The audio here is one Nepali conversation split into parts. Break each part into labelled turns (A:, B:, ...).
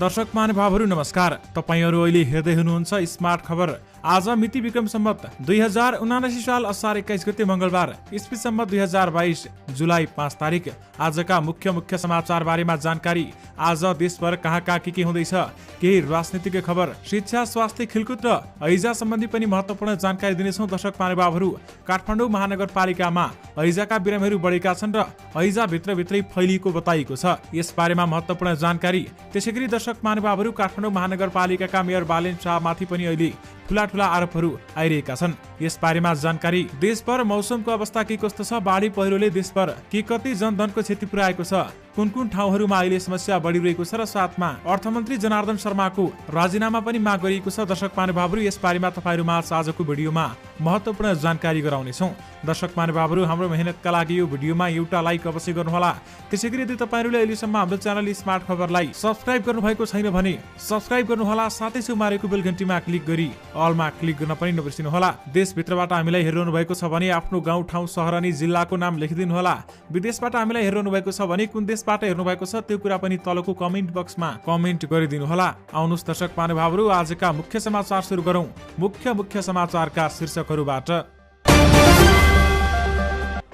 A: दर्शक महानुभावहरू नमस्कार। तपाईहरू अहिले हेर्दै हुनुहुन्छ स्मार्ट खबर। आज मिति विक्रम सम्वत 2079 साल असार 21 गते मंगलबार, ईस्वी सम्वत 2022 जुलाई 5 तारिक। आजका मुख्य समाचार बारेमा जानकारी। आज देशभर कहाँ के हुँदैछ, केही राजनीतिक खबर, शिक्षा, स्वास्थ्य, खेलकुद र हैजा सम्बन्धी पनि महत्त्वपूर्ण जानकारी दिनेछौँ। दर्शक महानुभावहरू, काठमाडौँ महानगरपालिकामा हैजाका बिरामीहरू बढेका छन् र हैजा भित्रभित्रै फैलिएको बताइएको छ। यस बारेमा महत्त्वपूर्ण जानकारी। त्यसैगरी दर्शक महानुभावहरू, काठमाडौँ महानगरपालिकाका मेयर बालेन शाहमाथि पनि अहिले ठूला आरोपहरू आइरहेका छन्। यस बारेमा जानकारी। देशभर मौसमको अवस्था के कस्तो छ, बाढी पहिरोले देशभर के कति जनधनको क्षति पुर्याएको छ, कुन ठाउँहरूमा अहिले समस्या बढिरहेको छ र साथमा अर्थमन्त्री जनार्दन शर्माको राजीनामा पनि माग गरिएको छ। दर्शक महानुभावहरू, यस बारेमा तपाईहरुमा आजको भिडियोमा महत्त्वपूर्ण जानकारी गराउनेछौँ। दर्शक महानुभावहरू, हाम्रो मेहनतका लागि यो भिडियोमा एउटा लाइक अवश्य गर्नुहोला। त्यसैगरी यदि तपाईहरुले अहिलेसम्म हाम्रो च्यानल स्मार्ट खबरलाई सब्स्क्राइब गर्नुभएको छैन भने सब्स्क्राइब गर्नुहोला। साथै छेउमारेको बेल घण्टीमा क्लिक गरी अलमा क्लिक गर्न पनि नबिर्सिनुहोला। देशभित्रबाट हामीलाई हेरिरहनु भएको छ भने आफ्नो गाउँ ठाउँ सहर अनि जिल्लाको नाम लेखिदिनु होला। विदेशबाट हामीलाई हेरिरहनु भएको छ भने कुन देशबाट हेर्नु भएको छ त्यो कुरा पनि तलको कमेन्ट बक्समा कमेन्ट गरिदिनु होला। आउनुहोस् दर्शक महानुभावहरू, आजका मुख्य समाचार सुरु गरौँ। मुख्य समाचारका शीर्षकहरूबाट।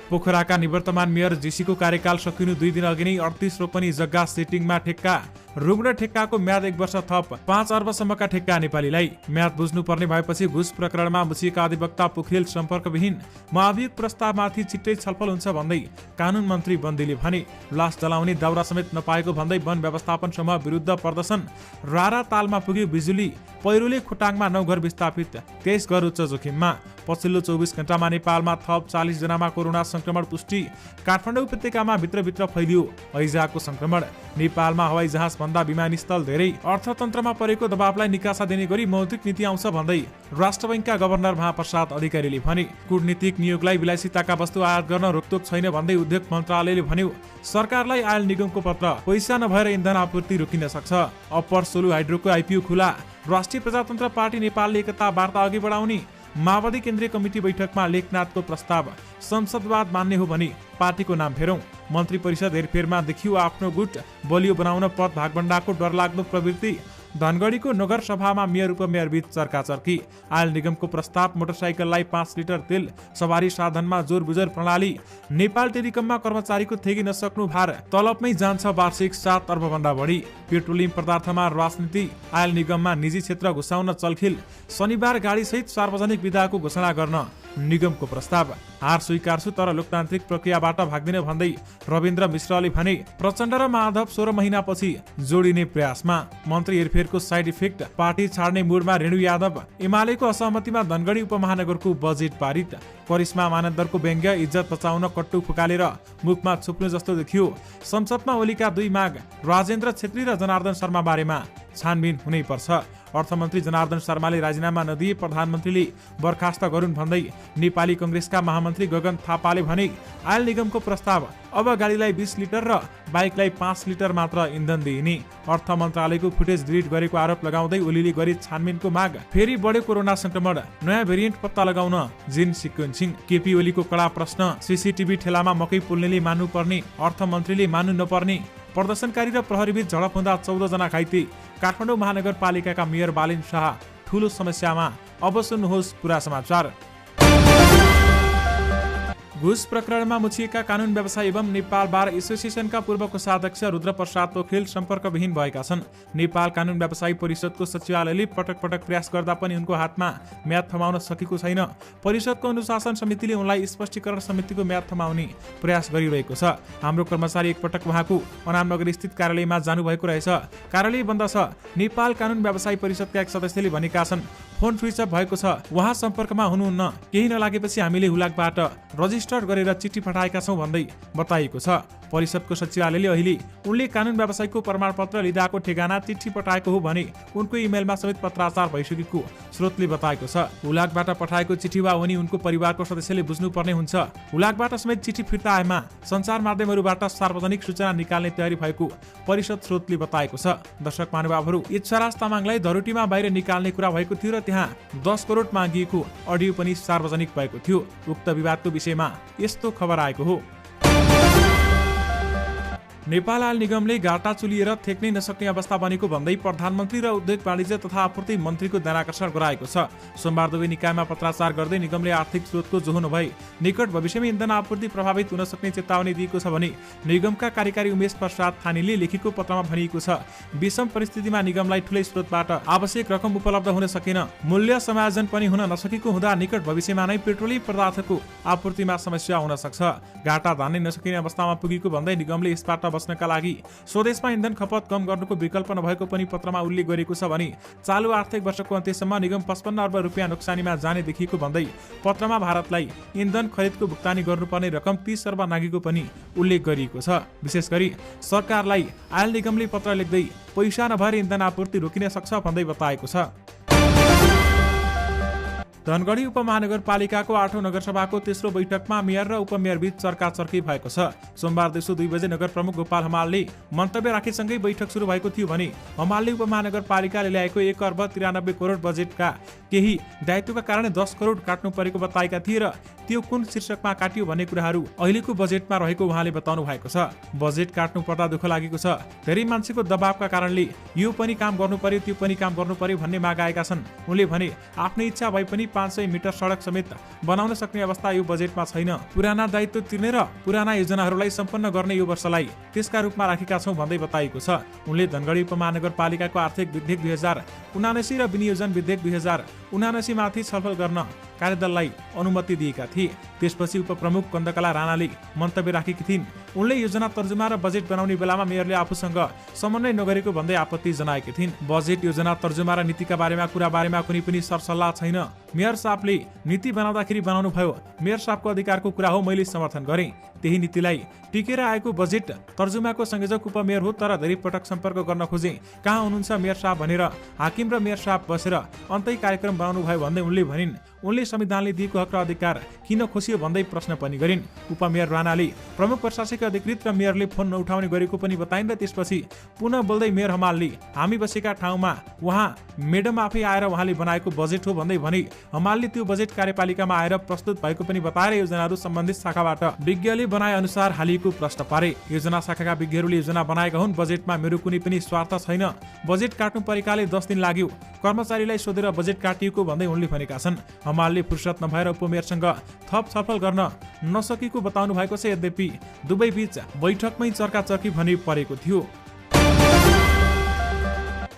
A: पोखराका निवर्तमान मेयर जीसीको कार्यकाल सकिनु 2 दिन अघि नै 38 रोपनी जग्गा सेटिङमा ठेक्का। रुग्ण ठेक्काको म्याद 1 वर्ष थप 5 अर्बसम्मका ठेक्का नेपालीलाई। म्याद बुझ्नुपर्ने भएपछि घुस प्रकरणमा मुछिएका अधिवक्ता पोखरेल सम्पर्कविहीन। महाभियोग प्रस्तावमाथि छिट्टै छलफल हुन्छ भन्दै कानुन मन्त्री बन्दीले भने। लास जलाउने दाउरा समेत नपाएको भन्दै वन व्यवस्थापन समूह विरुद्ध प्रदर्शन। रारा तालमा पुग्यो बिजुली। पहिरोले खोटाङमा 9 घर विस्थापित, 23 घर उच्च जोखिममा। पछिल्लो 24 घण्टामा नेपालमा थप 40 जनामा कोरोना संक्रमण पुष्टि। काठमाडौँ उपत्यकामा भित्रभित्र फैलियो हैजाको संक्रमण। नेपालमा हवाई जहाज भन्दा विमानस्थल धेरै। अर्थतन्त्रमा परेको दबावलाई निकासा दिने गरी मौद्रिक नीति आउँछ भन्दै राष्ट्र बैंकका गभर्नर महाप्रसाद अधिकारीले भने। कूटनीतिक नियोगलाई विलासिताका वस्तु आयात गर्न रोकटोक छैन भन्दै उद्योग मन्त्रालयले भन्यो। सरकारलाई आयल निगमको पत्र, पैसा नभएर इन्धन आपूर्ति रोकिन सक्छ। अप्पर सोलु हाइड्रोको आइपिओ खुला। राष्ट्रिय प्रजातन्त्र पार्टी नेपालले एकता वार्ता अघि बढाउने। माओवादी केन्द्रीय कमिटी बैठकमा लेखनाथको प्रस्ताव, संसदवाद मान्ने हो भने पार्टीको नाम फेरौं। मन्त्री परिषद हेरफेरमा देखियो आफ्नो गुट बलियो बनाउन पद भागभण्डाको डरलाग्दो प्रवृत्ति। धनगढीको नगर सभामा मेयर उपमेयर बीच चर्काचर्की। आयल निगमको प्रस्ताव, मोटरसाइकललाई 5 लिटर तेल, सवारी साधनमा जोरबुजर प्रणाली। नेपाल टेलिकममा कर्मचारीको थेगी नसक्नु भार, तलबमै जान्छ वार्षिक 7 अर्ब भन्दा बढी। पेट्रोलियम पदार्थमा राजनीति। आयल निगममा निजी क्षेत्र घुसाउन चलखिल। शनिबार गाडीसहित सार्वजनिक विदाको घोषणा गर्न निगमको प्रस्ताव। हार स्वीकार्छु तर लोकतान्त्रिक प्रक्रियाबाट भाग्दिन भन्दै रविन्द्र मिश्रले भने। प्रचण्ड र माधव 16 महिनापछि जोडिने प्रयासमा। मन्त्री हेरफेरको साइड इफेक्ट, पार्टी छाड्ने मुडमा रेणु यादव। एमालेको असहमतिमा धनगढी उपमहानगरको बजेट पारित। करिश्मा मानन्दरको व्यङ्ग्य, इज्जत बचाउन कट्टु फुकालेर मुखमा छुप्नु जस्तो देखियो। संसदमा ओलीका 2 माग, राजेन्द्र छेत्री र जनार्दन शर्मा बारेमा छानबिन हुनै पर्छ। अर्थमन्त्री जनार्दन शर्माले राजीनामा नदिए प्रधानमन्त्रीले बर्खास्त गरून् भन्दै नेपाली कंग्रेसका महामन्त्री गगन थापाले भने। आयल निगमको प्रस्ताव, अब गाडीलाई 20 लिटर र बाइकलाई 5 लिटर मात्र इन्धन दिइने। अर्थ मन्त्रालयको फुटेज डिलिट गरेको आरोप लगाउँदै ओलीले गरी छानबिनको माग। फेरि बढ्यो कोरोना संक्रमण, नयाँ भेरिएन्ट पत्ता लगाउन जिन सिक्वेन्सिङ। केपी ओलीको कडा प्रश्न, सीसीटीभी ठेलामा मकै पोल्नेले मान्नुपर्ने, अर्थमन्त्रीले मान्नु नपर्ने। प्रदर्शनकारी र प्रहरीबीच झडप हुँदा 14 जना घाइते। काठमाडौँ महानगरपालिकाका मेयर बालेन शाह ठूलो समस्यामा। अब सुन्नुहोस् पुरा समाचार। घुस प्रकरणमा मुछिएका कानुन व्यवसायी एवं नेपाल बार एसोसिएसनका पूर्व कोषाध्यक्ष रुद्र प्रसाद पोखरेल सम्पर्कविहीन भएका छन्। नेपाल कानुन व्यवसायी परिषदको सचिवालयले पटक प्रयास गर्दा पनि उनको हातमा म्याद थमाउन सकेको छैन। परिषदको अनुशासन समितिले उनलाई स्पष्टीकरण समितिको म्याद थमाउने प्रयास गरिरहेको छ। हाम्रो कर्मचारी एकपटक उहाँको अनामनगर स्थित कार्यालयमा जानुभएको रहेछ। कार्यालय बन्द छ। नेपाल कानुन व्यवसायी परिषदका एक सदस्यले भनेका छन्, फोन स्विच अफ भएको छ, उहाँ सम्पर्कमा हुनुहुन्न। केही नलागेपछि हामीले हुलाकबाट रजिस्टर गरेर चिठी पठाएका छौं भन्दै बताइएको छ। परिषदको सचिवालयले अहिले उनले कानुन व्यवसायको प्रमाणपत्र लिँदाको ठेगाना चिठी पठाएको हो भने उनको इमेलमा समेत पत्राचार भइसकेको स्रोतले बताएको छ। हुलाकबाट पठाएको चिठी वा उनी उनको परिवारको सदस्यले बुझ्नुपर्ने हुन्छ। हुलाकबाट समेत चिठी फिर्ता आएमा सञ्चार माध्यमहरूबाट सार्वजनिक सूचना निकाल्ने तयारी भएको परिषद स्रोतले बताएको छ। दर्शक महानुभावहरू, इच्छाराज तामाङलाई धरोटीमा बाहिर निकाल्ने कुरा भएको थियो र त्यहाँ 10 करोड मागिएको अडियो पनि सार्वजनिक भएको थियो। उक्त विवादको विषयमा यस्तो खबर आएको हो। नेपाल आयल निगमले घाटा चुलिएर थेक्नै नसक्ने अवस्था बनेको भन्दै प्रधानमन्त्री र उद्योग वाणिज्य तथा आपूर्ति मन्त्रीको ध्यानाकर्षण गराएको छ। सोमबार दुवै निकायमा पत्राचार गर्दै निगमले आर्थिक स्रोतको जोहो नभई निकट भविष्यमा इन्धन आपूर्ति प्रभावित हुन सक्ने चेतावनी दिएको छ भने निगमका कार्यकारी उमेश प्रसाद थानीले लेखेको पत्रमा भनिएको छ, विषम परिस्थितिमा निगमलाई ठूलै स्रोतबाट आवश्यक रकम उपलब्ध हुन सकेन। मूल्य समायोजन पनि हुन नसकेको हुँदा निकट भविष्यमा नै पेट्रोलियम पदार्थको आपूर्तिमा समस्या हुन सक्छ। घाटा धान्नै नसकिने अवस्थामा पुगेको भन्दै निगमले यसबाट बस्नका लागि स्वदेशमा इन्धन खपत कम गर्नुको विकल्प नभएको पनि पत्रमा उल्लेख गरेको छ भने चालु आर्थिक वर्षको अन्त्यसम्म निगम 55 अर्ब रुपियाँ नोक्सानीमा जाने देखिएको भन्दै पत्रमा भारतलाई इन्धन खरिदको भुक्तानी गर्नुपर्ने रकम 30 अर्ब नागेको पनि उल्लेख गरिएको छ। विशेष गरी सरकारलाई आयल निगमले पत्र लेख्दै पैसा नभएर इन्धन आपूर्ति रोकिन सक्छ भन्दै बताएको छ। धनगढी उपमहानगरपालिकाको 8औं नगरसभाको तेस्रो बैठकमा मेयर र उपमेयर बीच चर्काचर्की भएको छ। सोमबार दिउँसो 2 बजे नगर प्रमुख गोपाल हमालले मन्तव्य राखेसँगै बैठक सुरु भएको थियो भने हमालले उपमहानगरपालिकाले ल्याएको 1 अर्ब 93 करोड बजेटका केही दायित्वका कारण 10 करोड काट्नु परेको बताएका थिए र त्यो कुन शीर्षकमा काटियो भन्ने कुराहरू अहिलेको बजेटमा रहेको उहाँले बताउनु भएको छ। बजेट काट्नु पर्दा दुःख लागेको छ, धेरै मान्छेको दबावका कारणले यो पनि काम गर्नु पर्यो त्यो पनि काम गर्नु पर्यो भन्ने माग आएका छन्। उनले भने आफ्नै इच्छा भए पनि 500 मिटर सडक समेत बनाउन सक्ने अवस्था यो बजेटमा छैन। पुराना दायित्व तिर्ने र पुराना योजनाहरूलाई सम्पन्न गर्ने यो वर्षलाई त्यसका रूपमा राखेका छौं भन्दै बताएको छ। उनले धनगढी उपमहानगरपालिकाको आर्थिक विधेयक 2079 र विनियोजन विधेयक 2079 माथि छलफल गर्न कार्यदललाई अनुमति दिएका थिए। त्यसपछि उपप्रमुख कन्दकला राणाले मन्तव्य राखेकी थिइन्। उनले योजना तर्जुमा र बजेट बनाउने बेलामा मेयरले आफूसँग समन्वय नगरेको भन्दै आपत्ति जनाएकी थिइन्। बजेट योजना तर्जुमा र नीतिका बारेमा कुनै पनि सरसल्लाह छैन। मेयर साहबले नीति बनाउँदाखेरि बनाउनु भयो, मेयर साहबको अधिकारको कुरा हो, मैले समर्थन गरेँ। त्यही नीतिलाई टिकेर आएको बजेट तर्जुमाको संयोजक उपमेयर हो, तर धेरै पटक सम्पर्क गर्न खोजे, कहाँ हुनुहुन्छ मेयर साहब भनेर हाकिम र मेयर साहब बसेर अन्तै कार्यक्रम बनाउनु भयो भन्दै उनले भनिन्। उनले संविधानले दिएको हक र अधिकार किन खोसियो भन्दै प्रश्न पनि गरिन्। उपमेयर राणाले प्रमुख प्रशासकीय अधिकृत र मेयरले फोन नउठाउने गरेको पनि बताइन् र त्यसपछि पुनः बोल्दै मेयर हमालले हामी बसेका ठाउँमा उहाँ मेडम आफै आएर उहाँले बनाएको बजेट हो भन्दै भने हमालले त्यो बजेट कार्यपालिकामा आएर प्रस्तुत भएको पनि बताएर योजनाहरू सम्बन्धित शाखाबाट विज्ञले बनाए अनुसार हालिएको प्रश्न पारे। योजना शाखाका विज्ञहरूले योजना बनाएका हुन्, बजेटमा मेरो कुनै पनि स्वार्थ छैन। बजेट काट्नु परेकाले 10 दिन लाग्यो, कर्मचारीलाई सोधेर बजेट काटिएको भन्दै उनले भनेका छन्। हमालले फुर्सद नभएर उपमेयरसँग थप छलफल गर्न नसकेको बताउनु भएको छ। यद्यपि दुवै बीच बैठकमै चर्काचर्की भनी परेको थियो।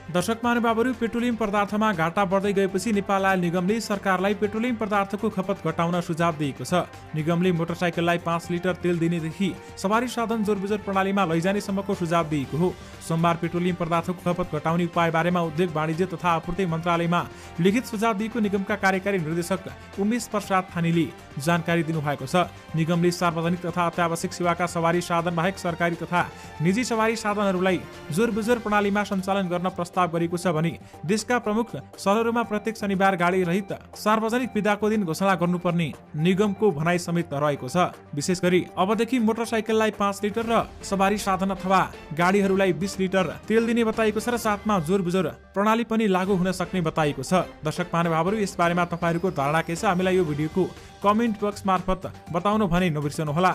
A: दर्शक महानुभावहरू, पेट्रोलियम पदार्थमा घाटा बढ्दै गएपछि नेपाल आयल निगमले सरकारलाई पेट्रोलियम पदार्थको खपत घटाउन सुझाव दिएको छ। निगमले मोटरसाइकललाई 5 लिटर तेल दिनेदेखि सवारी साधन जोरबुजोर प्रणालीमा लैजानेसम्मको सुझाव दिएको हो। सोमबार पेट्रोलियम पदार्थको खपत घटाउने उपाय बारेमा उद्योग वाणिज्य तथा आपूर्ति मन्त्रालयमा लिखित सुझाव दिएको निगमका कार्यकारी निर्देशक उमेश प्रसाद थानीले जानकारी दिनुभएको छ। निगमले सार्वजनिक तथा अत्यावश्यक सेवाका सवारी साधन बाहेक सरकारी तथा निजी सवारी साधनहरूलाई जोरबुजोर प्रणालीमा सञ्चालन गर्न प्रस्ताव गरेको छ भने देशका प्रमुख सहरहरूमा प्रत्येक शनिबार गाडी रहित सार्वजनिक बिदाको दिन घोषणा गर्नुपर्ने निगमको भनाइ समेत रहेको छ। विशेष गरी अबदेखि मोटरसाइकललाई 5 लिटर र सवारी साधन अथवा गाडीहरूलाई 20 लिटर तेल दिने बताइएको छ र साथमा जोरबुजोर प्रणाली पनि लागू हुन सक्ने बताइएको छ। दर्शक महानुभावहरू, यस बारेमा तपाईहरूको धारणा के छ हामीलाई यो भिडियोको कमेन्ट बक्स मार्फत बताउनु भने नबिर्सनुहोला।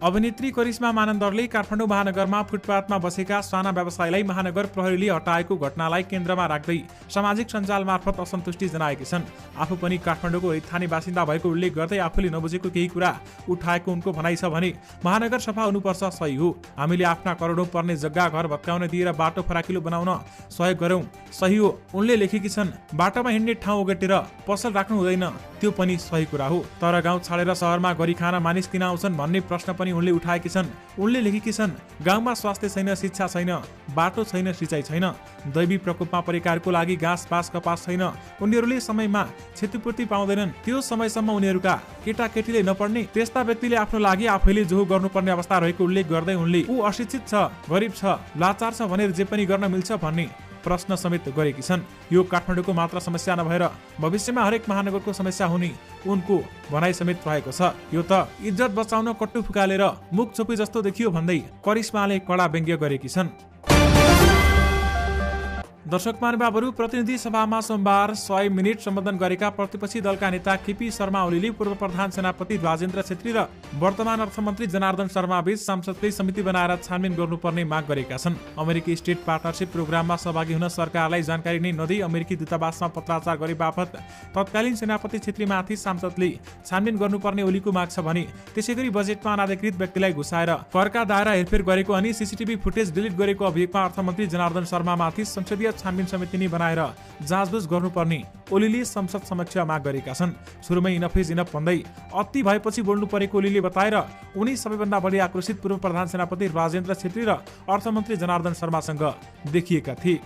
A: अभिनेत्री करिश्मा मानन्दरले काठमाडौँ महानगरमा फुटपाथमा बसेका साना व्यवसायीलाई महानगर प्रहरीले हटाएको घटनालाई केन्द्रमा राख्दै सामाजिक सञ्जाल मार्फत असन्तुष्टि जनाएकी छन्। आफू पनि काठमाडौँको रैथाने बासिन्दा भएको उल्लेख गर्दै आफूले नबुझेको केही कुरा उठाएको उनको भनाइ छ भने महानगर सफा हुनुपर्छ, सही हो। हामीले आफ्ना करोडौं पर्ने जग्गा घर भत्काउन दिएर बाटो फराकिलो बनाउन सहयोग गरौं, सही हो। उनले लेखेकी छन्, बाटोमा हिँड्ने ठाउँ ओगटेर पसल राख्नु हुँदैन, त्यो पनि सही कुरा हो। तर गाउँ छाडेर सहरमा गरी खान मानिस किन आउँछन् भन्ने प्रश्न पनि उनले उठाएकी छन्। उनले लेखेकी छन्, गाउँमा स्वास्थ्य छैन, शिक्षा छैन, बाटो छैन, सिँचाइ छैन, दैवी प्रकोपमा परेकाहरूको लागि घाँस पास कपास छैन, उनीहरूले समयमा क्षतिपूर्ति पाउँदैनन्, त्यो समयसम्म उनीहरूका केटाकेटीले नपढ्ने, त्यस्ता व्यक्तिले आफ्नो लागि आफैले जोहो गर्नुपर्ने अवस्था रहेको उल्लेख गर्दै उनले ऊ अशिक्षित छ, गरिब छ, लाचार छ भनेर जे पनि गर्न मिल्छ भन्ने प्रश्न समेत गरेकी छन्। यो काठमाडौँको मात्र समस्या नभएर भविष्यमा हरेक महानगरको समस्या हुने उनको भनाइ समेत रहेको छ। यो त इज्जत बचाउन कट्टु फुकालेर मुख छोपी जस्तो देखियो भन्दै करिश्माले कडा व्यङ्ग्य गरेकी छन्। दर्शक महानुभावहरू, प्रतिनिधि सभामा सोमबार 100 मिनेट सम्बोधन गरेका प्रतिपक्षी दलका नेता केपी शर्मा ओलीले पूर्व प्रधान सेनापति राजेन्द्र छेत्री र वर्तमान अर्थमन्त्री जनार्दन शर्मा बीच सांसदले समिति बनाएर छानबिन गर्नुपर्ने माग गरेका छन्। अमेरिकी स्टेट पार्टनरशिप प्रोग्राममा सहभागी हुन सरकारलाई जानकारी नै नदिई अमेरिकी दूतावासमा पत्राचार गरे बापत तत्कालीन सेनापति छेत्रीमाथि सांसदले छानबिन गर्नुपर्ने ओलीको माग छ भने त्यसैगरी बजेटमा अनाधिकृत व्यक्तिलाई घुसाएर करका दायरा हेरफेर गरेको अनि सीसीटीभी फुटेज डिलिट गरेको अभियोगमा अर्थमन्त्री जनार्दन शर्मामाथि संसदीय छानबिन समिति नै बनाएर जाँचबुझ गर्नुपर्ने ओलीले संसद समक्ष माग गरेका छन्। सुरुमै इनफ इज इनफ भन्दै अति भएपछि बोल्नु परेको ओलीले बताएर उनी सबैभन्दा बढी आक्रोशित पूर्व प्रधान सेनापति राजेन्द्र छेत्री र अर्थमन्त्री जनार्दन शर्मासँग देखिएका थिए।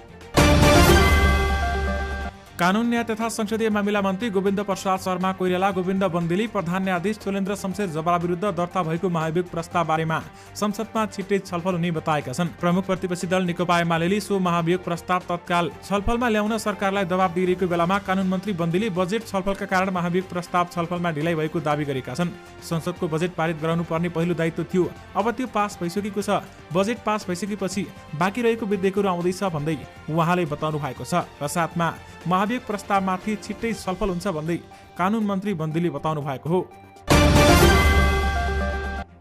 A: कानून न्याय तथा संसदीय मामिला मन्त्री गोविन्द प्रसाद शर्मा कोइराला, गोविन्द बन्देली, प्रधान न्यायाधीश चोलेन्द्र शमशेर जबरा विरुद्ध दर्ता भएको महाभियोग प्रस्ताव बारेमा संसदमा छिट्टै छलफल हुने बताएका छन्। प्रमुख प्रतिपक्षी दल नेकपा एमालेले सो महाभियोग प्रस्ताव तत्काल छलफलमा ल्याउन सरकारलाई दबाब दिइरहेको बेलामा कानून मन्त्री बन्देले बजेट छलफलका कारण महाभियोग प्रस्ताव छलफलमा ढिलाइ भएको दावी गरेका छन्। संसदको बजेट पारित गराउनु पर्ने पहिलो दायित्व थियो, अब त्यो पास भइसकेको छ। बजेट पास भइसकेपछि बाँकी रहेको विधेयकहरू आउँदैछ भन्दै उहाँले बताउनु भएको छ र साथमा महाभियोग प्रस्तावमाथि छिट्टै छलफल हुन्छ भन्दै कानून मन्त्री बन्देले बताउनु भएको हो।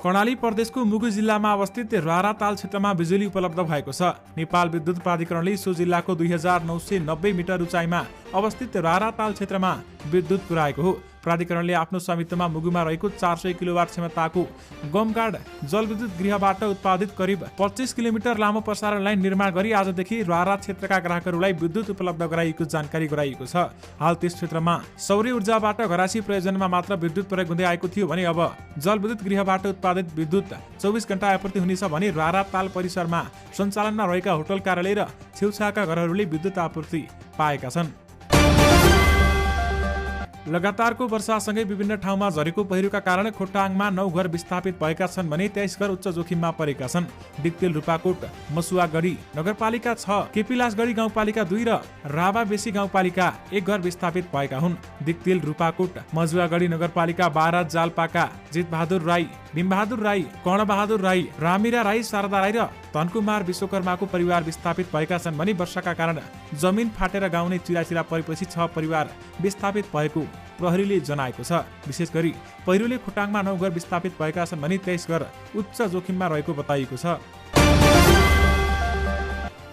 A: कर्णाली प्रदेशको मुगु जिल्लामा अवस्थित रारा ताल क्षेत्रमा बिजुली उपलब्ध भएको छ। नेपाल विद्युत प्राधिकरणले सो जिल्लाको 2990 मिटर उचाइमा अवस्थित रारा ताल क्षेत्रमा विद्युत पुर्याएको हो। प्राधिकरणले आफ्नो स्वामित्वमा मुगुमा रहेको 400 किलोवाट क्षमताको गमगाड जलविद्युत गृहबाट उत्पादित करिब 25 किलोमिटर लामो प्रसारण लाइन निर्माण गरी आजदेखि रारा क्षेत्रका ग्राहकहरूलाई विद्युत उपलब्ध गराइएको जानकारी गराइएको छ। हाल त्यस क्षेत्रमा सौर्य ऊर्जाबाट घरायसी प्रयोजनमा मात्र विद्युत प्रयोग हुँदै आएको थियो भने अब जलविद्युत गृहबाट उत्पादित विद्युत 24 घण्टा आपूर्ति हुनेछ भने रारा ताल परिसरमा सञ्चालनमा रहेका होटल कार्यालय र छेउछाउका घरहरूले विद्युत आपूर्ति पाएका छन्। लगातारको वर्षासँगै विभिन्न ठाउँमा झरेको पहिरोका कारण खोटाङमा 9 घर विस्थापित भएका छन् भने 23 घर उच्च जोखिममा परेका छन्। डिक्तेल, रूपाकोट, मसुवागढी नगरपालिका 6, केपिलासगढी गाउँपालिका 2 र राभा बेसी गाउँपालिका 1 घर विस्थापित भएका हुन्। डिक्तेल, रूपाकोट, मजुवागढी नगरपालिका 12 जालपाका जितबहादुर राई, भीमबहादुर राई, कर्णबहादुर राई, रामिरा राई, शारदा राई र धनकुमार विश्वकर्माको परिवार विस्थापित भएका छन् भने वर्षाका कारण जमिन फाटेर गाउँ नै चिराचिरा परेपछि 6 परिवार विस्थापित भएको प्रहरीले जनाएको छ। विशेष गरी पहिरोले खोटाङमा 9 घर विस्थापित भएका छन् भने 23 घर उच्च जोखिममा रहेको बताइएको छ।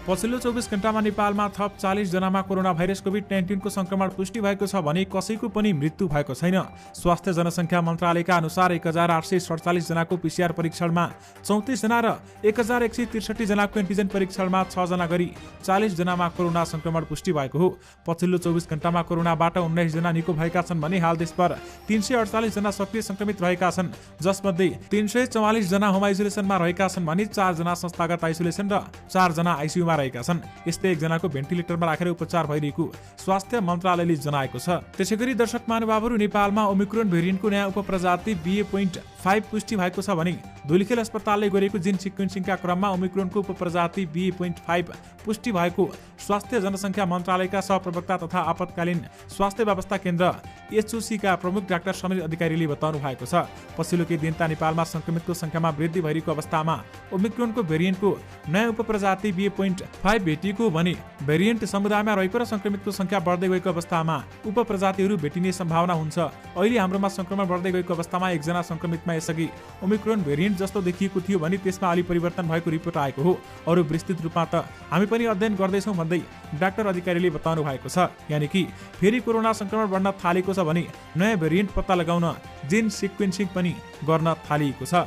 A: पछिल्लो 24 घण्टामा नेपालमा थप 40 जनामा कोरोना भाइरस कोभिड-19 को संक्रमण पुष्टि भएको छ भने कसैको पनि मृत्यु भएको छैन। स्वास्थ्य जनसङ्ख्या मन्त्रालयका अनुसार 1847 जनाको पीसीआर परीक्षणमा 34 जना र 1163 जनाको एन्टिजेन परीक्षणमा 6 जना गरी 40 जनामा कोरोना संक्रमण पुष्टि भएको हो। पछिल्लो 24 घण्टामा कोरोनाबाट 19 जना निको भएका छन् भने हाल देशभर 348 जना सक्रिय संक्रमित रहेका छन्, जसमध्ये 344 जना होम आइसोलेसनमा रहेका छन् भने 4 जना संस्थागत आइसोलेसन र 4 जना आइसियुमा रहेका छन्। यस्तै 1 जनाको भेन्टिलेटरमा राखेर उपचार भइरहेको स्वास्थ्य मन्त्रालयले जनाएको छ। त्यसैगरी दर्शक महानुभावहरू, नेपालमा ओमिक्रोन भेरिएन्टको नयाँ उपप्रजाति BA.5 पुष्टि भएको छ भने धुलिखेल अस्पतालले गरेको जिन सिक्वेन्सिङका क्रममा ओमिक्रोनको उपप्रजाति BA.5 पुष्टि भएको स्वास्थ्य जनसङ्ख्या मन्त्रालयका सहप्रवक्ता तथा आपतकालीन स्वास्थ्य व्यवस्था केन्द्र HOC का प्रमुख डाक्टर समीर अधिकारीले बताउनु भएको छ। पछिल्लो केही दिनता नेपालमा संक्रमितको संख्यामा वृद्धि भइरहेको अवस्थामा ओमिक्रोनको भेरिएन्टको नयाँ उपप्रजाति BA.5 भेटिएको भने भेरिएन्ट समुदायमा रहेको र संक्रमितको संख्या बढ्दै गएको अवस्थामा उपप्रजातिहरू भेटिने सम्भावना हुन्छ। अहिले हाम्रोमा संक्रमण बढ्दै गएको अवस्थामा 1 जना संक्रमितमा यसअघि ओमिक्रोन भेरिएन्ट जस्तो देखिएको थियो भने त्यसमा अलि परिवर्तन भएको रिपोर्ट आएको हो। अरू विस्तृत रूपमा त हामी पनि अध्ययन गर्दैछौँ भन्दै डाक्टर अधिकारीले बताउनु भएको छ। यानि कि फेरि कोरोना संक्रमण बढ्न थालेको छ भने नयाँ भेरिएन्ट पत्ता लगाउन जिन सिक्वेन्सिङ पनि गर्न थालिएको छ।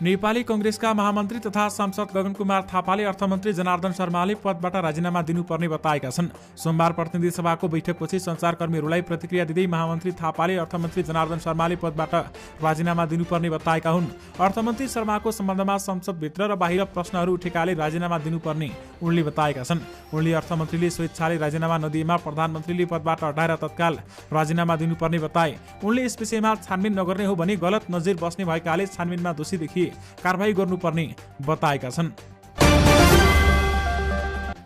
A: नेपाली कंग्रेसका महामन्त्री तथा सांसद गगन कुमार थापाले अर्थमन्त्री जनार्दन शर्माले पदबाट राजीनामा दिनुपर्ने बताएका छन्। सोमबार प्रतिनिधि सभाको बैठकपछि सञ्चारकर्मीहरूलाई प्रतिक्रिया दिँदै महामन्त्री थापाले अर्थमन्त्री जनार्दन शर्माले पदबाट राजीनामा दिनुपर्ने बताएका हुन्। अर्थमन्त्री शर्माको सम्बन्धमा संसदभित्र र बाहिर प्रश्नहरू उठेकाले राजीनामा दिनुपर्ने उनले बताएका छन्। उनले अर्थमन्त्रीले स्वेच्छाले राजीनामा नदिएमा प्रधानमन्त्रीले पदबाट हटाएर तत्काल राजीनामा दिनुपर्ने बताए। उनले यस विषयमा छानबिन नगर्ने हो भने गलत नजिर बस्ने भएकाले छानबिनमा दोषी देखिए कारबाही गर्नुपर्ने बताएका छन्।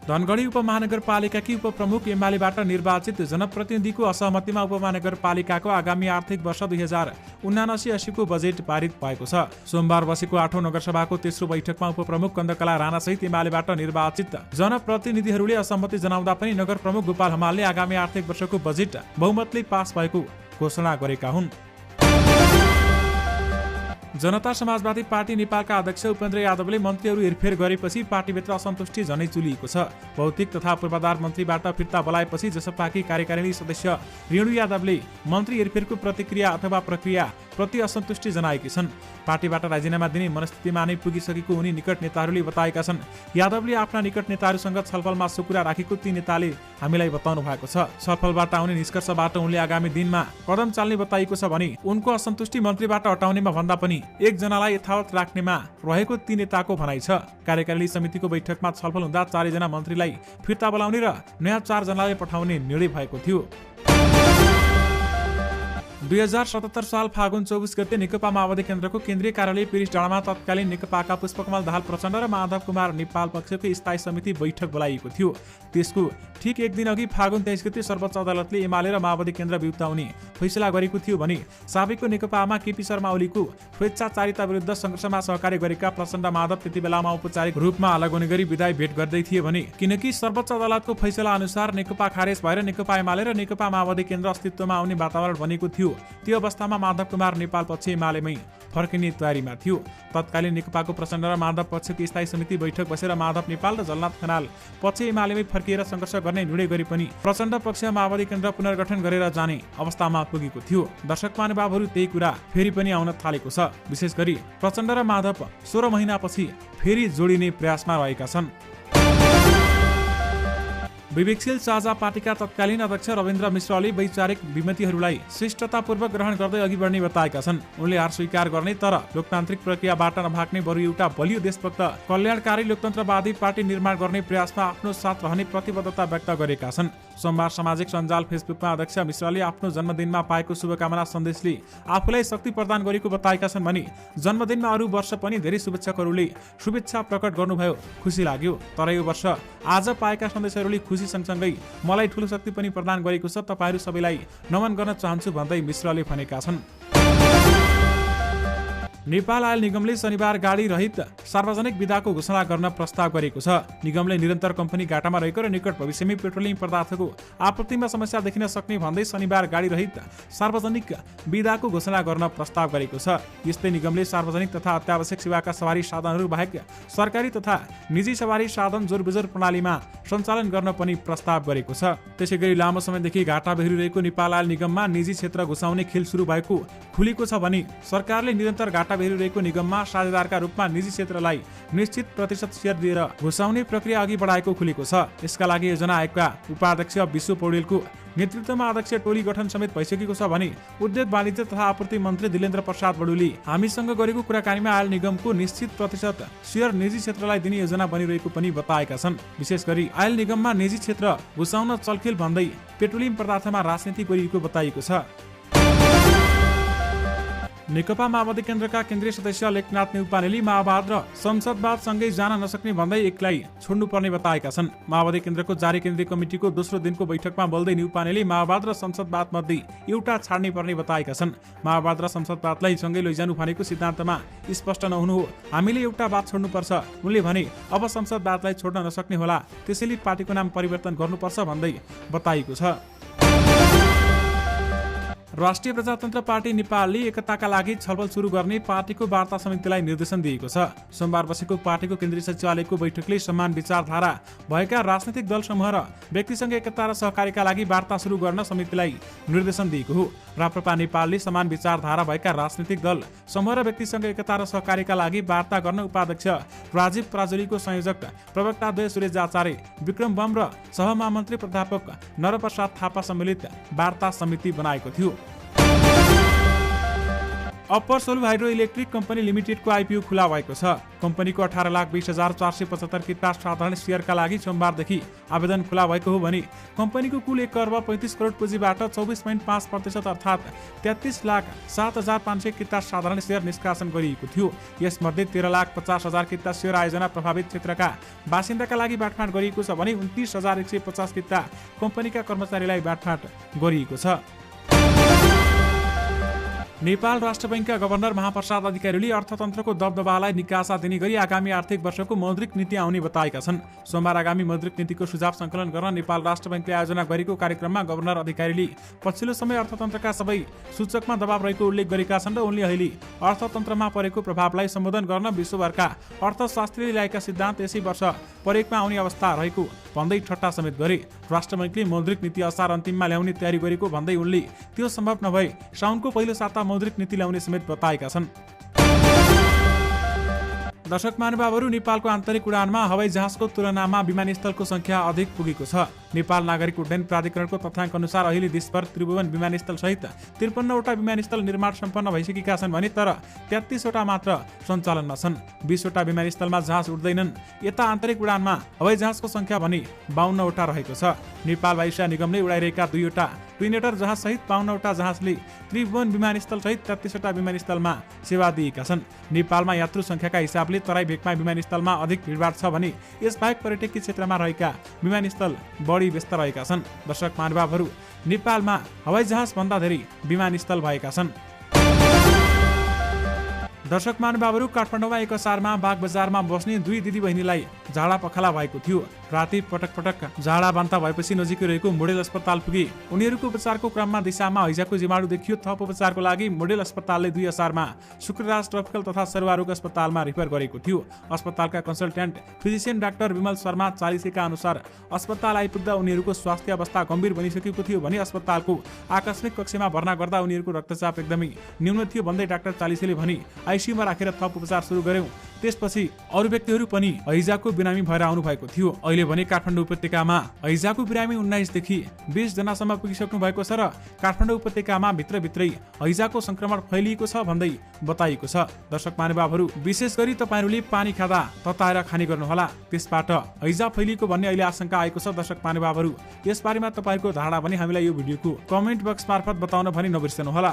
A: धनगढी उपमहानगरपालिकाकी उपप्रमुख एमालेबाट निर्वाचित जनप्रतिनिधिको असहमतिमा उपमहानगरपालिकाको आगामी आर्थिक वर्ष 2079-80को बजेट पारित भएको छ। सोमबार बसेको 8औं नगरसभाको तेस्रो बैठकमा उपप्रमुख कन्दकला राणासहित एमालेबाट निर्वाचित जनप्रतिनिधिहरूले असहमति जनाउँदा पनि नगर प्रमुख गोपाल हमालले आगामी आर्थिक वर्षको बजेट बहुमतले पास भएको घोषणा गरेका हुन्। जनता समाजवादी पार्टी नेपालका अध्यक्ष उपेन्द्र यादवले मन्त्रीहरू हेरफेर गरेपछि पार्टीभित्र असन्तुष्टि झनै चुलिएको छ। भौतिक तथा पूर्वाधार मन्त्रीबाट फिर्ता बोलाएपछि जसपाकी कार्यकारिणी सदस्य रेणु यादवले मन्त्री हेरफेरको प्रतिक्रिया अथवा प्रक्रिया प्रति असन्तुष्टि जनाएकी छन्। पार्टीबाट राजीनामा दिने मनस्थितिमा नै पुगिसकेको उनी निकट नेताहरूले बताएका छन्। यादवले आफ्ना निकट नेताहरूसँग छलफलमा सो कुरा राखेको ती नेताले हामीलाई बताउनु भएको छ। छलफलबाट आउने निष्कर्षबाट उनले आगामी दिनमा कदम चाल्ने बताइएको छ भने उनको असन्तुष्टि मन्त्रीबाट हटाउनेमा भन्दा पनि एकजनालाई यथावत राख्नेमा रहेको ती नेताको भनाइ छ। कार्यकारिणी समितिको बैठकमा छलफल हुँदा 4 जना मन्त्रीलाई फिर्ता बोलाउने र नयाँ 4 जनालाई पठाउने निर्णय भएको थियो। 2077 साल फागुन 24 गते नेकपा माओवादी केन्द्रको केन्द्रीय कार्यालय पेरिस डाँडामा तत्कालीन नेकपाका पुष्पकमल दाहाल प्रचण्ड र माधव कुमार नेपाल पक्षको स्थायी समिति बैठक बोलाइएको थियो। त्यसको ठिक एक दिन अघि फागुन 23 गते सर्वोच्च अदालतले एमाले र माओवादी केन्द्र विरुद्धाउने फैसला गरेको थियो भने साबिकको नेकपामा केपी शर्मा ओलीको स्वेच्छाचारिता विरुद्ध सङ्घर्षमा सहकार्य गरेका प्रचण्ड माधव त्यति बेलामा औपचारिक रूपमा अलग हुने गरी विदाय भेट गर्दै थिए भने किनकि सर्वोच्च अदालतको फैसला अनुसार नेकपा खारेज भएर नेकपा एमाले र नेकपा माओवादी केन्द्र अस्तित्वमा आउने वातावरण बनेको थियो। त्यो अवस्थामा माधव कुमार नेपाल पक्ष एमालेमै फर्किने तयारीमा थियो। तत्कालीन नेकपाको प्रचण्ड र माधव पक्षको स्थायी समिति बैठक बसेर माधव नेपाल र जलनाथ खनाल पक्ष एमालेमै फर्किएर सङ्घर्ष गर्ने निर्णय गरे पनि प्रचण्ड पक्ष माओवादी केन्द्र पुनर्गठन गरेर जाने अवस्थामा पुगेको थियो। दर्शक महानुभावहरू त्यही कुरा फेरि पनि आउन थालेको छ। विशेष गरी प्रचण्ड र माधव 16 महिनापछि फेरि जोडिने प्रयासमा रहेका छन्। विवेकशील साझा पार्टीका तत्कालीन अध्यक्ष रविन्द्र मिश्रले वैचारिक विमतिहरूलाई शिष्टतापूर्वक ग्रहण गर्दै अघि बढ्ने बताएका छन्। उनले हार स्वीकार गर्ने तर लोकतान्त्रिक प्रक्रियाबाट नभाग्ने बरु एउटा बलियो देशभक्त कल्याणकारी लोकतन्त्रवादी पार्टी निर्माण गर्ने प्रयासमा आफ्नो साथ रहने प्रतिबद्धता व्यक्त गरेका छन्। सोमबार सामाजिक सञ्जाल फेसबुकमा अध्यक्ष मिश्रले आफ्नो जन्मदिनमा पाएको शुभकामना सन्देशले आफूलाई शक्ति प्रदान गरेको बताएका छन् भने जन्मदिनमा अरू वर्ष पनि धेरै शुभेच्छकहरूले शुभेच्छा प्रकट गर्नुभयो, खुसी लाग्यो। तर यो वर्ष आज पाएका सन्देशहरूले खुसी सँगसँगै मलाई ठूलो शक्ति पनि प्रदान गरेको छ। तपाईहरू सबैलाई नमन गर्न चाहन्छु भन्दै मिश्रले भनेका छन्। नेपाल आयल निगमले शनिबार गाडी रहित सार्वजनिक विदाको घोषणा गर्न प्रस्ताव गरेको छ। निगमले निरन्तर कम्पनी घाटामा रहेको र निकट भविष्यमै पेट्रोलियम पदार्थको आपूर्तिमा समस्या देखिन सक्ने भन्दै शनिबार गाडी रहित सार्वजनिक विदाको घोषणा गर्न प्रस्ताव गरेको छ। यस्तै निगमले सार्वजनिक तथा अत्यावश्यक सेवाका सवारी साधनहरू बाहेक सरकारी तथा निजी सवारी साधन जोरबुजर प्रणालीमा सञ्चालन गर्न पनि प्रस्ताव गरेको छ। त्यसैगरी लामो समयदेखि घाटा बेहोरिरहेको नेपाल आयल निगममा निजी क्षेत्र घुसाउने खेल सुरु भएको खुलेको छ भने सरकारले निरन्तर घाटा बेहोरिरहेको निगममा साझेदारका रूपमा निजी क्षेत्रलाई निश्चित प्रतिशत सेयर दिएर घुसाउने प्रक्रिया अघि बढाएको खुलेको छ। यसका लागि योजना आयोगका उपाध्यक्ष विश्व पौडेलको नेतृत्वमा अध्यक्ष टोली गठन समेत भइसकेको छ भने उद्योग वाणिज्य तथा आपूर्ति मन्त्री दिलेन्द्र प्रसाद बडुले हामीसँग गरेको कुराकानीमा आयल निगमको निश्चित प्रतिशत सेयर निजी क्षेत्रलाई दिने योजना बनिरहेको पनि बताएका छन्। विशेष गरी आयल निगममा निजी क्षेत्र घुसाउन चलखेल भन्दै पेट्रोलियम पदार्थमा राजनीति गरिएको बताइएको छ। नेकपा माओवादी केन्द्रका केन्द्रीय सदस्य लेखनाथ न्यौपानेले माओवाद र संसदवाद सँगै जान नसक्ने भन्दै एकलाई छोड्नुपर्ने बताएका छन्। माओवादी केन्द्रको जारी केन्द्रीय कमिटिको दोस्रो दिनको बैठकमा बोल्दै न्यौपानेले माओवाद र संसदवाद मध्ये एउटा छाड्ने पर्ने बताएका छन्। माओवाद र संसदवादलाई सँगै लैजानु भनेको सिद्धान्तमा स्पष्ट नहुनु हो, हामीले एउटा बात छोड्नुपर्छ। उनले भने अब संसदवादलाई छोड्न नसक्ने होला, त्यसैले पार्टीको नाम परिवर्तन गर्नुपर्छ भन्दै बताइएको छ। राष्ट्रिय प्रजातन्त्र पार्टी नेपालले एकताका लागि छलफल सुरु गर्ने पार्टीको वार्ता समितिलाई निर्देशन दिएको छ। सोमबार बसेको पार्टीको केन्द्रीय सचिवालयको बैठकले समान विचारधारा भएका राजनैतिक दल समूह र व्यक्तिसँग एकता र सहकारीका लागि वार्ता सुरु गर्न समितिलाई निर्देशन दिएको हो। राप्रपा नेपालले समान विचारधारा भएका राजनैतिक दल समूह र व्यक्तिसँग एकता र सहकारीका लागि वार्ता गर्न उपाध्यक्ष राजीव प्राजुलीको संयोजक प्रवक्ता द्वय सुरेश आचार्य विक्रम बम र सहमहामन्त्री प्राध्यापक नरप्रसाद थापा सम्मिलित वार्ता समिति बनाएको थियो। Upper Solu Hydro Electric Company लिमिटेडको आइपिओ खुला भएको छ। कम्पनीको 18,20,475 किता साधारण शेयरका लागि सोमबारदेखि आवेदन खुला भएको हो भने कम्पनीको कुल 1 अर्ब 35 करोड पुँजीबाट 24.5% अर्थात् 33,07,500 किता साधारण शेयर निष्कासन गरिएको थियो। यसमध्ये 13,50,000 किता शेयर आयोजना प्रभावित क्षेत्रका बासिन्दाका लागि बाँडफाँड गरिएको छ भने 29,150 किता कम्पनीका कर्मचारीलाई बाँडफाँड गरिएको छ। नेपाल राष्ट्र बैंकका गभर्नर महाप्रसाद अधिकारीले अर्थतन्त्रको दबदबालाई निकासा दिने गरी आगामी आर्थिक वर्षको मौद्रिक नीति आउने बताएका छन्। सोमबार आगामी मौद्रिक नीतिको सुझाव सङ्कलन गर्न नेपाल राष्ट्र बैंकले आयोजना गरेको कार्यक्रममा गभर्नर अधिकारीले पछिल्लो समय अर्थतन्त्रका सबै सूचकमा दबाव रहेको उल्लेख गरेका छन् र उनले अहिले अर्थतन्त्रमा परेको प्रभावलाई सम्बोधन गर्न विश्वभरका अर्थशास्त्रीले ल्याएका सिद्धान्त यसै वर्ष प्रयोगमा आउने अवस्था रहेको भन्दै ठट्टा समेत गरे। राष्ट्र बैंकले मौद्रिक नीति असार अन्तिममा ल्याउने तयारी गरेको भन्दै उनले त्यो सम्भव नभए साउनको पहिलो साता मौद्रिक नीति ल्याउने समेत बताएका छन्। दर्शक महानुभावहरू, नेपालको आन्तरिक उडानमा हवाई जहाजको तुलनामा विमानस्थलको संख्या अधिक पुगेको छ। नेपाल नागरिक उड्डयन प्राधिकरणको तथ्याङ्क अनुसार अहिले देशभर त्रिभुवन विमानस्थल सहित 53वटा विमानस्थल निर्माण सम्पन्न भइसकेका छन् भने तर 33वटा मात्र सञ्चालनमा छन्। 20वटा विमानस्थलमा जहाज उड्दैनन्। यता आन्तरिक उडानमा हवाई जहाजको संख्या भने 52वटा रहेको छ। नेपाल वायुसेना निगमले उडाइरहेका 2वटा ट्विनेटर जहाज सहित 52वटा जहाजले त्रिभुवन विमानस्थल सहित 33वटा विमानस्थलमा सेवा दिएका छन्। नेपालमा यात्रु संख्याका हिसाबले तराई भेकमा विमानस्थलमा अधिक भिडभाड छ भने यसबाहेक पर्यटकीय क्षेत्रमा रहेका विमानस्थल बढी व्यस्त रहेका छन्। दर्शक महानुभावहरू, नेपालमा हवाई जहाज भन्दा धेरै विमानस्थल भएका छन्। दर्शक महानुभावहरू, काठमाडौँमा 1 असारमा बाग बजारमा बस्ने 2 दिदी बहिनीलाई झाडा पखाला भएको थियो। राति पटक पटक झाडा बान्ता भएपछि नजिकै रहेको मोडेल अस्पताल पुगे। उनीहरूको उपचारको क्रममा दिशामा हैजाको जीवाणु देखियो। थप उपचारको लागि मोडेल अस्पतालले 2 असारमा शुक्रराज ट्रपिकल तथा सर्वरोग अस्पतालमा रिफर गरेको थियो। अस्पतालका consultant physician doctor Bimal Sharma चालिसेका अनुसार अस्पताल आइपुग्दा उनीहरूको स्वास्थ्य अवस्था गम्भीर बनिसकेको थियो भने अस्पतालको आकस्मिक कक्षमा भर्ना गर्दा उनीहरूको रक्तचाप एकदमै न्यून थियो भन्दै डाक्टर चालिसेले भने आइसियुमा राखेर थप उपचार सुरु गर्यौं। त्यसपछि अरू व्यक्तिहरू पनि हैजाको बिरामी भएर आउनु भएको थियो। अहिले भने काठमाडौँ उपत्यकामा हैजाको बिरामी 19 देखि 20 जनासम्म पुगिसक्नु भएको छ र काठमाडौँ उपत्यकामा भित्रभित्रै हैजाको संक्रमण फैलिएको छ भन्दै बताइएको छ। दर्शक महानुभावहरू, विशेष गरी तपाईहरूले पानी खाँदा तताएर खाने गर्नुहोला, त्यसबाट हैजा फैलिएको भन्ने अहिले आशंका आएको छ। दर्शक महानुभावहरू, यसबारेमा तपाईहरूको धारणा पनि हामीलाई यो भिडियोको कमेन्ट बक्स मार्फत बताउन पनि नबिर्सनुहोला।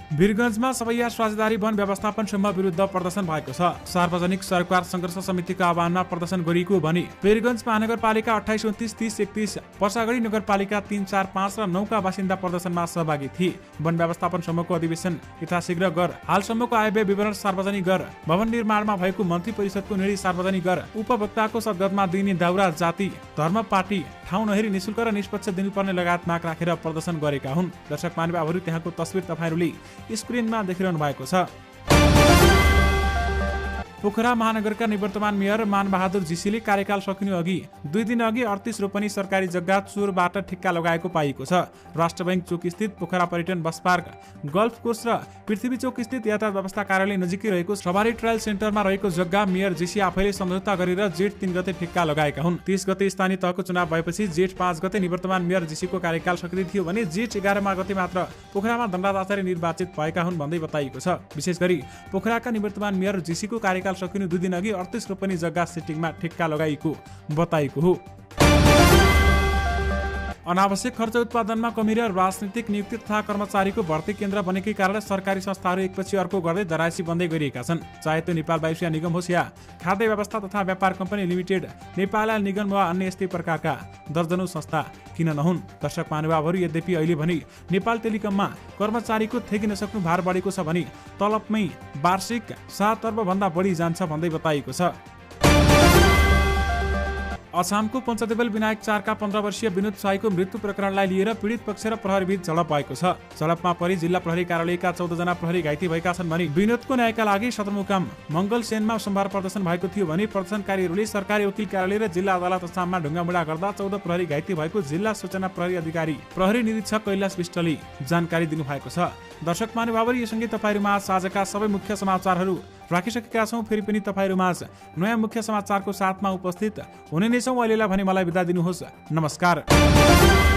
A: वीरगञ्जमा सबैया साझेदारी वन व्यवस्थापन समूह विरुद्ध प्रदर्शन भएको छ। सार्वजनिक सरकार संघर्ष समितिको आह्वानमा प्रदर्शन गरिएको भने वीरगञ्ज महानगरपालिका 28, 29, 30, 31, पर्सागढी नगरपालिका 3, 4, 5 र 9 का बासिन्दा प्रदर्शनमा सहभागी थिए। वन व्यवस्थापन समूहको अधिवेशन यथाशीघ्र गर, हालसम्मको आयव्यय विवरण सार्वजनिक गर, भवन निर्माणमा भएको मन्त्री परिषदको निर्णय सार्वजनिक गर, उपभोक्ताको सद्गतमा दिइने दाउरा जाति धर्म पार्टी ठाउँ नहेरी निशुल्क र निष्पक्ष दिनुपर्ने लगायत माग राखेर प्रदर्शन गरेका हुन्। दर्शक महानुभावहरू, त्यहाँको तस्बिर तपाईहरूले स्क्रिनमा देखिरहनु भएको छ। पोखरा महानगरका निवर्तमान मेयर मानबहादुर जीसीले कार्यकाल सकिनु अघि 2 दिन अघि 38 रोपनी सरकारी जग्गा चोरबाट ठिक्का लगाएको पाइएको छ। राष्ट्र बैंक चोक स्थित पोखरा पर्यटन बस पार्क, गल्फ कोर्स र पृथ्वी चोक स्थित यातायात व्यवस्था कार्यालय नजिकै रहेको सवारी ट्रायल सेन्टरमा रहेको जग्गा मेयर जीसी आफैले सम्झौता गरेर जेठ 3 गते ठिक्का लगाएका हुन्। 30 गते स्थानीय तहको चुनाव भएपछि जेठ 5 गते निवर्तमान मेयर जीसीको कार्यकाल सकिँदै थियो भने जेठ 11 गते मात्र पोखरामा दण्डाधिकारी निर्वाचित भएका हुन् भन्दै बताइएको छ। विशेष गरी पोखराका निवर्तमान मेयर जीसीको कार्यकाल सकिनु 2 दिन अघि 38 रोपनी जग्गा सेटिङमा ठिक्का लगाइएको बताइएको हो। अनावश्यक खर्च उत्पादनमा कमी र राजनीतिक नियुक्ति तथा कर्मचारीको भर्ती केन्द्र बनेकै कारण सरकारी संस्थाहरू एकपछि अर्को गर्दै दराइसी बन्दै गरिएका छन्। चाहे त्यो नेपाल वायुसेना निगम होस् या खाद्य व्यवस्था तथा व्यापार कम्पनी लिमिटेड, नेपाल आयल निगम वा अन्य यस्तै प्रकारका दर्जनौं संस्था किन नहुन्। दर्शक महानुभावहरू, यद्यपि अहिले भने नेपाल टेलिकममा कर्मचारीको थेगी नसक्नु भार बढेको छ भने तलबमै वार्षिक 7 अर्ब भन्दा बढी जान्छ भन्दै बताइएको छ। अछामको पञ्चदेवल विनायक 4 का 15 वर्षीय विनोद साईको मृत्यु प्रकरणलाई लिएर पीडित पक्ष र प्रहरीबीच झडप भएको छ। झडपमा परि जिल्ला प्रहरी कार्यालयका 14 जना प्रहरी घाइते भएका छन् भने विनोदको न्यायका लागि सदरमुकाम मंगल सेनमा सोमबार प्रदर्शन भएको थियो भने प्रदर्शनकारीहरूले सरकारी वकिल कार्यालय र जिल्ला अदालत अछाममा ढुङ्गामुढा गर्दा 14 प्रहरी घाइते भएको जिल्ला सूचना प्रहरी अधिकारी प्रहरी निरीक्षक कैलाश विष्टले जानकारी दिनुभएको छ। दर्शक महानुभावहरू, यससँगै तपाईहरुमा आजका सबै मुख्य समाचारहरू राखिसकेका छौं। फेरि पनि तपाईहरुमा नयाँ मुख्य समाचारको साथमा उपस्थित हुने नै छौं। अहिलेलाई भने मलाई बिदा दिनुहोस्। नमस्कार।